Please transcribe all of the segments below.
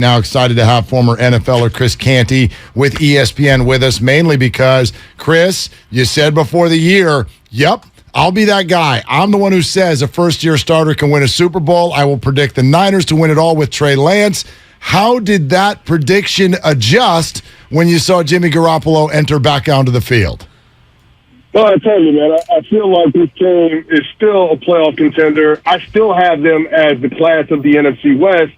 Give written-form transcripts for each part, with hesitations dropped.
Now excited to have former NFLer Chris Canty with ESPN with us, mainly because, Chris, you said before the year, yep, I'll be that guy. I'm the one who says a first-year starter can win a Super Bowl. I will predict the Niners to win it all with Trey Lance. How did that prediction adjust when you saw Jimmy Garoppolo enter back onto the field? Well, I tell you, man, I feel like this team is still a playoff contender. I still have them as the class of the NFC West.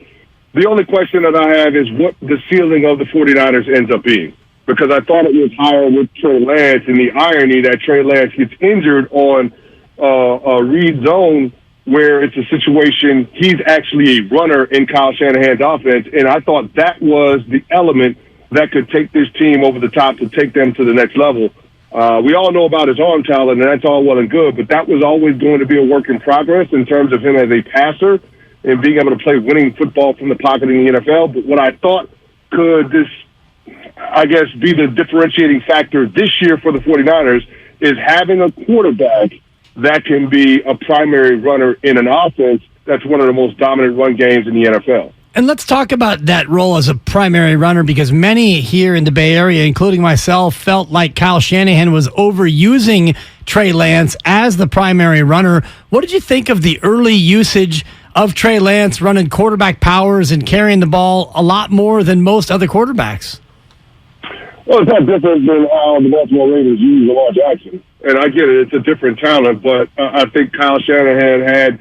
The only question that I have is what the ceiling of the 49ers ends up being. Because I thought it was higher with Trey Lance, and the irony that Trey Lance gets injured on a read zone where it's a situation he's actually a runner in Kyle Shanahan's offense, and I thought that was the element that could take this team over the top to take them to the next level. We all know about his arm talent, and that's all well and good, but that was always going to be a work in progress in terms of him as a passer and being able to play winning football from the pocket in the NFL. But what I thought could be the differentiating factor this year for the 49ers is having a quarterback that can be a primary runner in an offense that's one of the most dominant run games in the NFL. And let's talk about that role as a primary runner, because many here in the Bay Area, including myself, felt like Kyle Shanahan was overusing Trey Lance as the primary runner. What did you think of the early usage of Trey Lance running quarterback powers and carrying the ball a lot more than most other quarterbacks? Well, it's not different than how the Baltimore Ravens use Lamar Jackson. And I get it, it's a different talent, but I think Kyle Shanahan had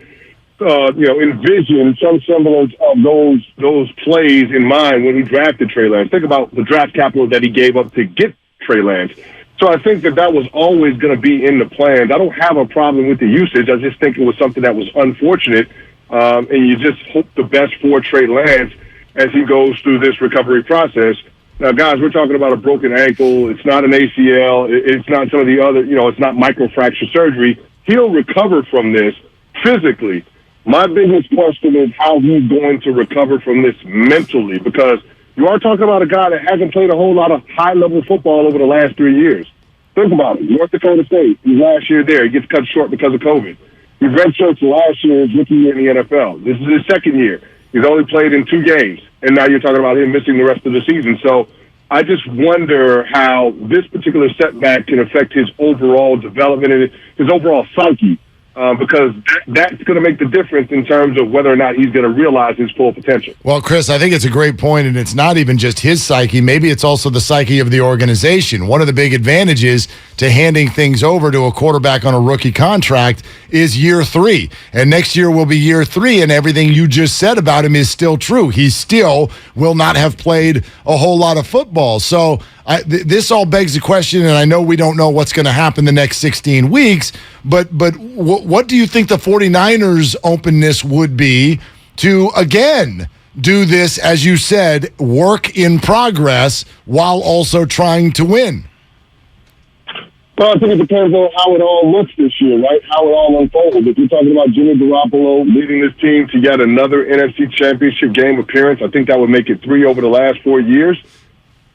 envisioned some semblance of those plays in mind when he drafted Trey Lance. Think about the draft capital that he gave up to get Trey Lance. So I think that was always going to be in the plans. I don't have a problem with the usage. I just think it was something that was unfortunate, and you just hope the best for Trey Lance as he goes through this recovery process. Now, guys, we're talking about a broken ankle. It's not an ACL. It's not some of the other, it's not microfracture surgery. He'll recover from this physically. My biggest question is how he's going to recover from this mentally, because you are talking about a guy that hasn't played a whole lot of high-level football over the last 3 years. Think about it. North Dakota State, his last year there, he gets cut short because of COVID. He redshirts last year, his rookie year in the NFL. This is his second year. He's only played in 2 games, and now you're talking about him missing the rest of the season. So I just wonder how this particular setback can affect his overall development and his overall psyche. Because that's going to make the difference in terms of whether or not he's going to realize his full potential. Well, Chris, I think it's a great point, and it's not even just his psyche. Maybe it's also the psyche of the organization. One of the big advantages to handing things over to a quarterback on a rookie contract is year 3. And next year will be year 3, and everything you just said about him is still true. He still will not have played a whole lot of football. So this all begs the question, and I know we don't know what's going to happen the next 16 weeks, but what do you think the 49ers' openness would be to, again, do this, as you said, work in progress while also trying to win? Well, I think it depends on how it all looks this year, right? How it all unfolds. If you're talking about Jimmy Garoppolo leading this team to yet another NFC Championship game appearance, I think that would make it 3 over the last 4 years.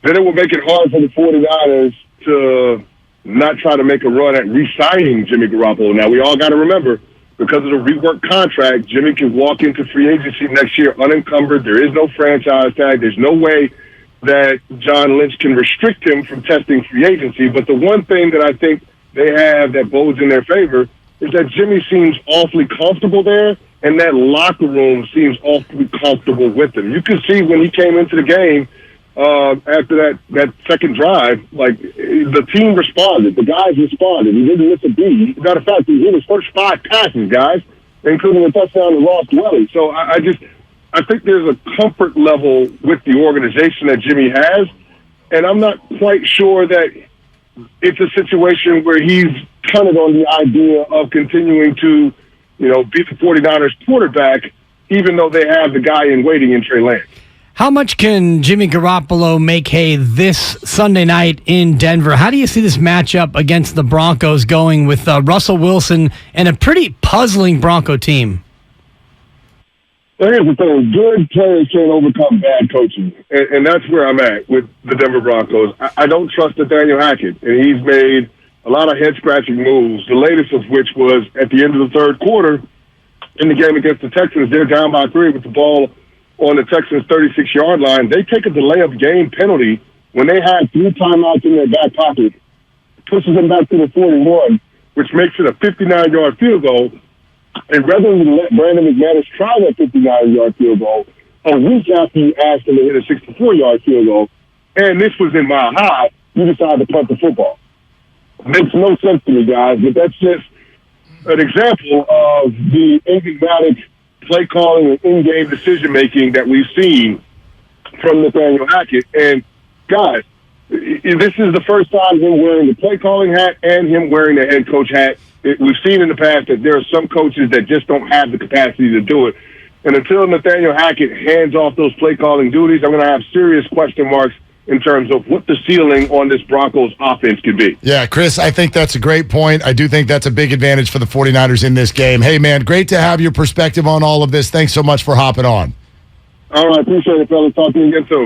Then it will make it hard for the 49ers to not try to make a run at re-signing Jimmy Garoppolo. Now, we all got to remember, because of the rework contract, Jimmy can walk into free agency next year unencumbered. There is no franchise tag. There's no way that John Lynch can restrict him from testing free agency. But the one thing that I think they have that bodes in their favor is that Jimmy seems awfully comfortable there, and that locker room seems awfully comfortable with him. You can see when he came into the game, after that second drive, like, the team responded. The guys responded. He didn't miss a beat. Matter of fact, he hit his first 5 passes, guys, including a touchdown to Ross Dwelly. So I think there's a comfort level with the organization that Jimmy has, and I'm not quite sure that it's a situation where he's counted on the idea of continuing to, be the 49ers quarterback, even though they have the guy in waiting in Trey Lance. How much can Jimmy Garoppolo make hay this Sunday night in Denver? How do you see this matchup against the Broncos going with Russell Wilson and a pretty puzzling Bronco team? Well, here's the thing. Good players can't overcome bad coaching, and that's where I'm at with the Denver Broncos. I don't trust Nathaniel Hackett, and he's made a lot of head-scratching moves, the latest of which was at the end of the third quarter in the game against the Texans. They're down by 3 with the ball on the Texans' 36-yard line. They take a delay of game penalty when they had 3 timeouts in their back pocket, pushes them back to the 41, which makes it a 59-yard field goal. And rather than let Brandon McManus try that 59-yard field goal, a week after you asked him to hit a 64-yard field goal, and this was in Mile High, you decided to punt the football. Makes no sense to me, guys, but that's just an example of the enigmatic play calling and in-game decision-making that we've seen from Nathaniel Hackett. And, guys, this is the first time him wearing the play calling hat and him wearing the head coach hat. We've seen in the past that there are some coaches that just don't have the capacity to do it. And until Nathaniel Hackett hands off those play calling duties, I'm going to have serious question marks in terms of what the ceiling on this Broncos offense could be. Yeah, Chris, I think that's a great point. I do think that's a big advantage for the 49ers in this game. Hey, man, great to have your perspective on all of this. Thanks so much for hopping on. All right, appreciate it, fellas. Talk to you again soon.